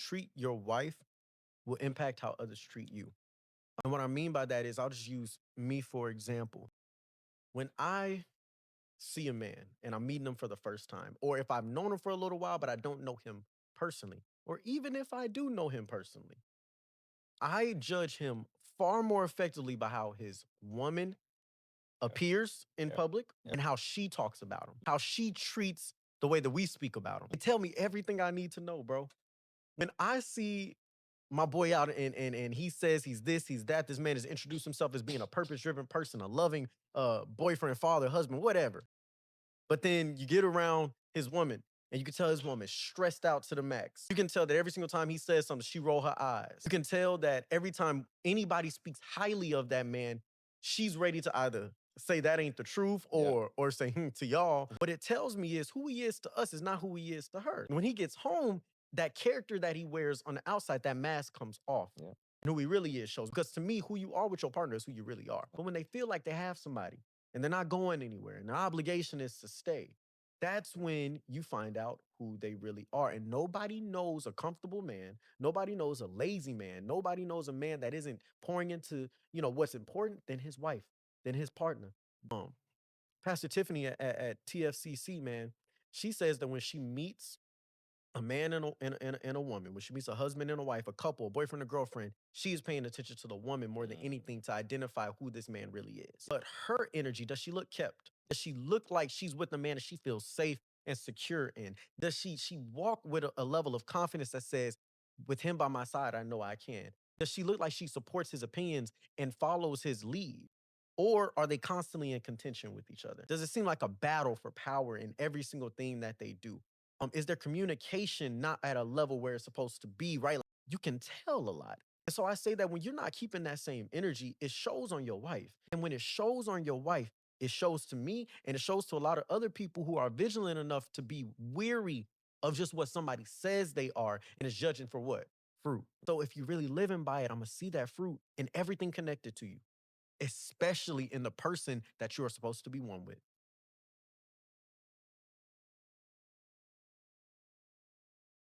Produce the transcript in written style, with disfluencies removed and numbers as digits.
treat your wife will impact how others treat you. And what I mean by that is I'll just use me for example. When I see a man and I'm meeting him for the first time, or if I've known him for a little while, but I don't know him personally, or even if I do know him personally, I judge him far more effectively by how his woman Yep. appears in Yep. public Yep. and how she talks about him, how she treats the way that we speak about him. They tell me everything I need to know, bro. When I see my boy out and he says he's this, he's that, this man has introduced himself as being a purpose-driven person, a loving boyfriend, father, husband, whatever. But then you get around his woman and you can tell his woman is stressed out to the max. You can tell that every single time he says something, she roll her eyes. You can tell that every time anybody speaks highly of that man, she's ready to either say that ain't the truth Yep. or say to y'all. What it tells me is who he is to us is not who he is to her. When he gets home, that character that he wears on the outside, that mask comes off. Yep. And who he really is shows. Because to me, who you are with your partner is who you really are. But when they feel like they have somebody and they're not going anywhere and their obligation is to stay, that's when you find out who they really are. And nobody knows a comfortable man. Nobody knows a lazy man. Nobody knows a man that isn't pouring into, what's important than his wife, than his partner. Um, Pastor Tiffany at TFCC, man, she says that when she meets a man and a woman, when she meets a husband and a wife, a couple, a boyfriend and girlfriend, she is paying attention to the woman more than anything to identify who this man really is. But her energy, does she look kept? Does she look like she's with a man that she feels safe and secure in? Does she walk with a level of confidence that says, with him by my side, I know I can? Does she look like she supports his opinions and follows his lead? Or are they constantly in contention with each other? Does it seem like a battle for power in every single thing that they do? Is their communication not at a level where it's supposed to be, right? Like, you can tell a lot. And so I say that when you're not keeping that same energy, it shows on your wife. And when it shows on your wife, it shows to me and it shows to a lot of other people who are vigilant enough to be weary of just what somebody says they are and is judging for what? Fruit. So if you're really living by it, I'm going to see that fruit in everything connected to you, especially in the person that you're supposed to be one with.